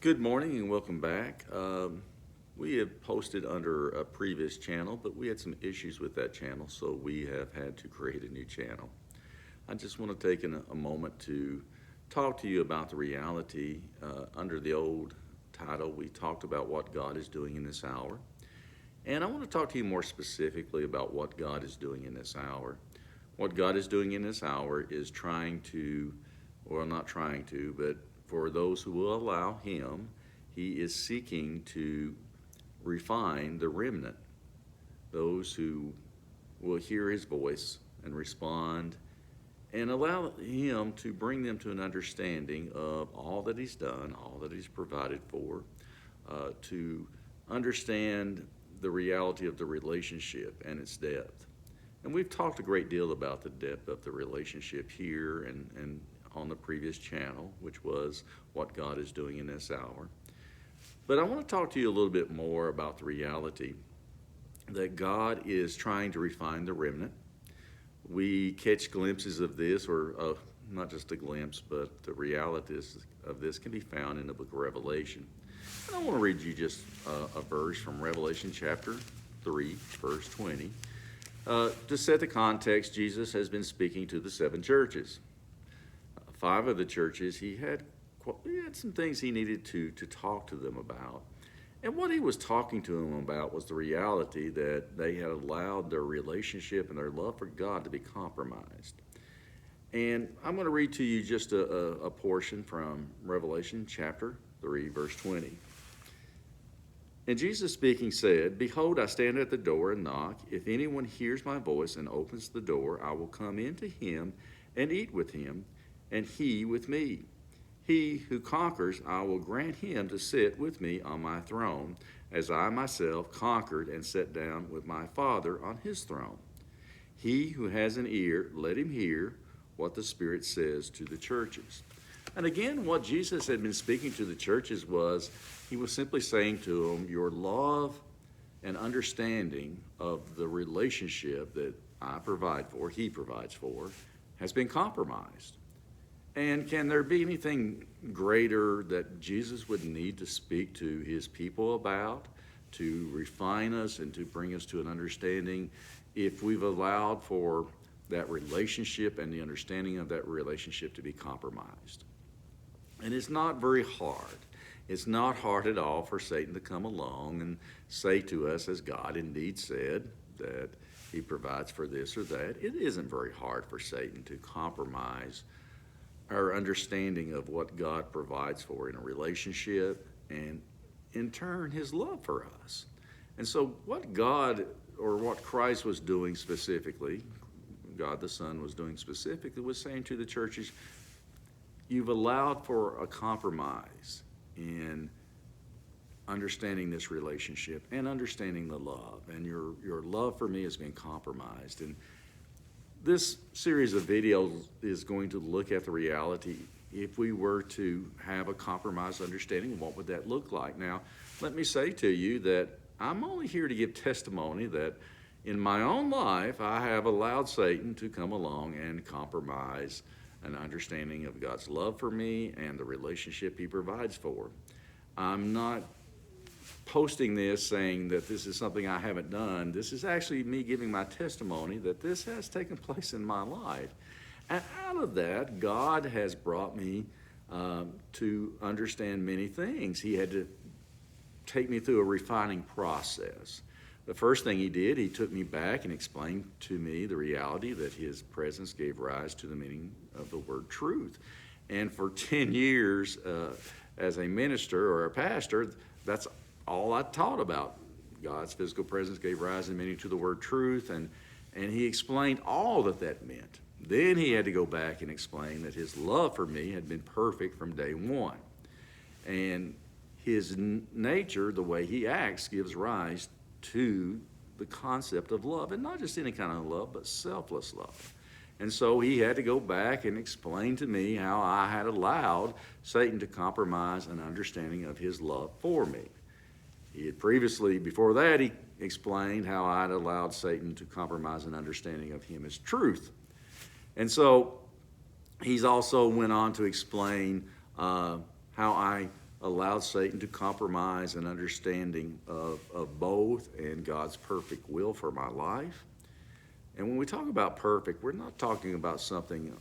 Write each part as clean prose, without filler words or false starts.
Good morning and welcome back. We have posted under a previous channel, but we had some issues with that channel, so we have had to create a new channel. I just want to take a moment to talk to you about the reality. Under the old title, we talked about what God is doing in this hour. And I want to talk to you more specifically about what God is doing in this hour. What God is doing in this hour is trying to, well, not trying to, but for those who will allow Him, He is seeking to refine the remnant, those who will hear His voice and respond and allow Him to bring them to an understanding of all that He's done, all that He's provided for, to understand the reality of the relationship and its depth. And we've talked a great deal about the depth of the relationship here and on the previous channel, which was what God is doing in this hour. But I want to talk to you a little bit more about the reality that God is trying to refine the remnant. We catch glimpses of this, or not just a glimpse, but the realities of this can be found in the book of Revelation. And I want to read you just a verse from Revelation chapter 3, verse 20. To set the context, Jesus has been speaking to the seven churches. Five of the churches, he had some things he needed to talk to them about. And what he was talking to them about was the reality that they had allowed their relationship and their love for God to be compromised. And I'm going to read to you just a portion from Revelation chapter 3, verse 20. And Jesus speaking said, "Behold, I stand at the door and knock. If anyone hears my voice and opens the door, I will come in to him and eat with him, and he with me. He who conquers, I will grant him to sit with me on my throne, as I myself conquered and sat down with my Father on his throne. He who has an ear, let him hear what the Spirit says to the churches." And again, what Jesus had been speaking to the churches was, he was simply saying to them, your love and understanding of the relationship that I provide for, he provides for, has been compromised. And can there be anything greater that Jesus would need to speak to his people about, to refine us and to bring us to an understanding, if we've allowed for that relationship and the understanding of that relationship to be compromised? And it's not very hard. It's not hard at all for Satan to come along and say to us, as God indeed said, that he provides for this or that. It isn't very hard for Satan to compromise our understanding of what God provides for in a relationship and in turn his love for us. And so what God, or what Christ was doing specifically, God the Son was doing specifically, was saying to the churches, you've allowed for a compromise in understanding this relationship and understanding the love, and your love for me has been compromised. And this series of videos is going to look at the reality. If we were to have a compromised understanding, what would that look like? Now, let me say to you that I'm only here to give testimony that in my own life, I have allowed Satan to come along and compromise an understanding of God's love for me and the relationship he provides for. I'm not posting this saying that this is something I haven't done. This is actually me giving my testimony that this has taken place in my life. And out of that, God has brought me to understand many things. He had to take me through a refining process. The first thing he did, he took me back and explained to me the reality that his presence gave rise to the meaning of the word truth. And for 10 years as a minister or a pastor, that's all I taught about. God's physical presence gave rise and meaning to the word truth, and he explained all that meant. Then he had to go back and explain that his love for me had been perfect from day one. And his nature, the way he acts, gives rise to the concept of love, and not just any kind of love, but selfless love. And so he had to go back and explain to me how I had allowed Satan to compromise an understanding of his love for me. He had previously, before that, he explained how I had allowed Satan to compromise an understanding of him as truth. And so he's also went on to explain how I allowed Satan to compromise an understanding of both and God's perfect will for my life. And when we talk about perfect, we're not talking about something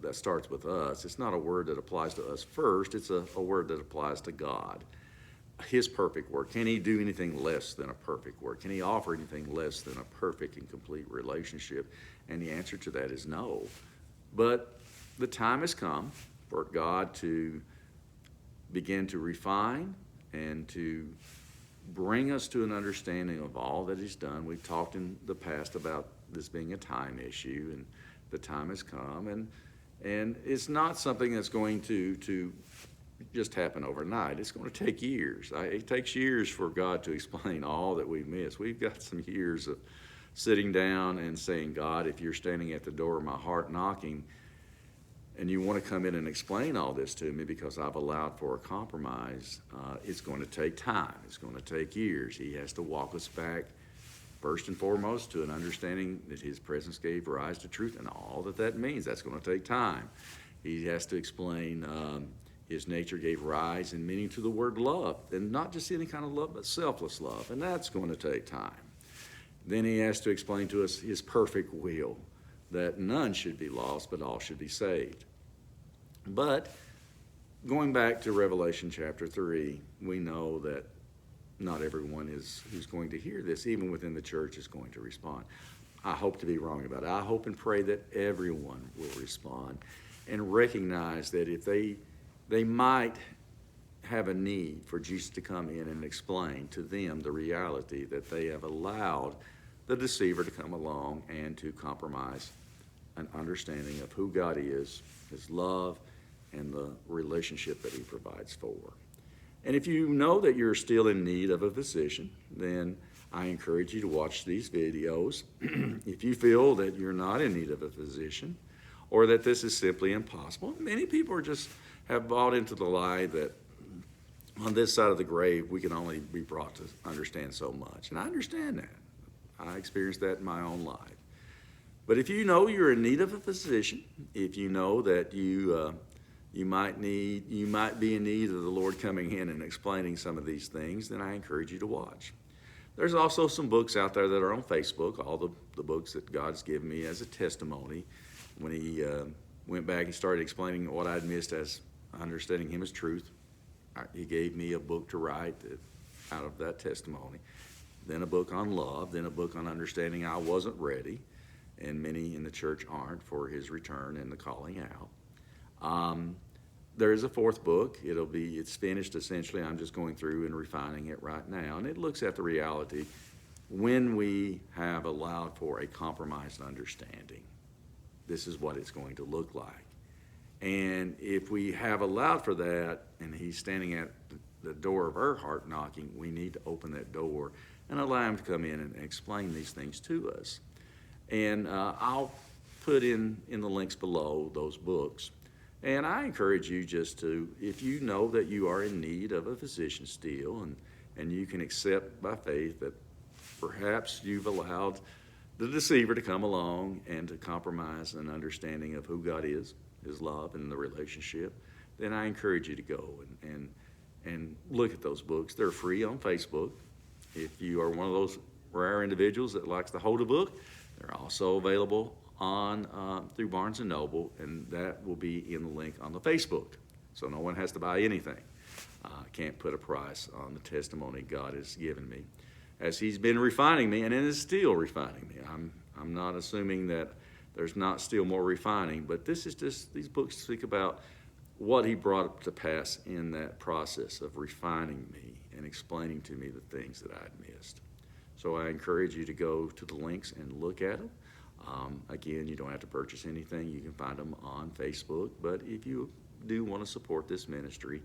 that starts with us. It's not a word that applies to us first. It's a word that applies to God. His perfect work. Can he do anything less than a perfect work? Can he offer anything less than a perfect and complete relationship? And the answer to that is no. But the time has come for God to begin to refine and to bring us to an understanding of all that he's done. We've talked in the past about this being a time issue, and the time has come. And it's not something that's going to just happen overnight. It's going to take years. It takes years for God to explain all that we've missed. We've got some years of sitting down and saying, God, if you're standing at the door of my heart knocking, and you want to come in and explain all this to me because I've allowed for a compromise, it's going to take time. It's going to take years. He has to walk us back, first and foremost, to an understanding that his presence gave rise to truth and all that means. That's going to take time. He has to explain his nature gave rise and meaning to the word love, and not just any kind of love, but selfless love, and that's going to take time. Then he has to explain to us his perfect will, that none should be lost, but all should be saved. But going back to Revelation chapter 3, we know that not everyone who's going to hear this, even within the church, is going to respond. I hope to be wrong about it. I hope and pray that everyone will respond and recognize that if they might have a need for Jesus to come in and explain to them the reality that they have allowed the deceiver to come along and to compromise an understanding of who God is, his love, and the relationship that he provides for. And if you know that you're still in need of a physician, then I encourage you to watch these videos. If you feel that you're not in need of a physician, or that this is simply impossible, many people have bought into the lie that on this side of the grave we can only be brought to understand so much. And I understand that. I experienced that in my own life. But if you know you're in need of a physician, if you know that you might be in need of the Lord coming in and explaining some of these things, then I encourage you to watch. There's also some books out there that are on Facebook, all the books that God's given me as a testimony. When he went back and started explaining what I'd missed as understanding him as truth, he gave me a book to write out of that testimony. Then a book on love, then a book on understanding I wasn't ready, and many in the church aren't, for his return and the calling out. There is a fourth book. It's finished essentially. I'm just going through and refining it right now, and it looks at the reality when we have allowed for a compromised understanding. This is what it's going to look like. And if we have allowed for that, and he's standing at the door of our heart knocking, we need to open that door and allow him to come in and explain these things to us. And I'll put in the links below those books. And I encourage you just to, if you know that you are in need of a physician still, and you can accept by faith that perhaps you've allowed the deceiver to come along and to compromise an understanding of who God is, his love, and the relationship, then I encourage you to go and look at those books. They're free on Facebook. If you are one of those rare individuals that likes to hold a book, they're also available through Barnes & Noble, and that will be in the link on the Facebook. So no one has to buy anything. I can't put a price on the testimony God has given me, as he's been refining me, and it is still refining me. I'm not assuming that there's not still more refining, but this is just, these books speak about what he brought to pass in that process of refining me and explaining to me the things that I'd missed. So I encourage you to go to the links and look at them. Again, you don't have to purchase anything. You can find them on Facebook. But if you do want to support this ministry,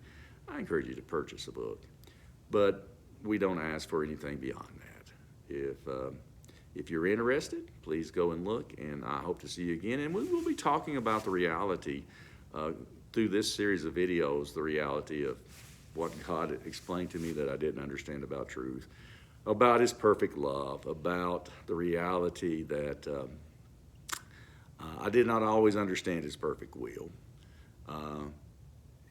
I encourage you to purchase a book. But we don't ask for anything beyond that. If you're interested, please go and look, and I hope to see you again. And we will be talking about the reality through this series of videos, the reality of what God explained to me that I didn't understand about truth, about his perfect love, about the reality that I did not always understand his perfect will.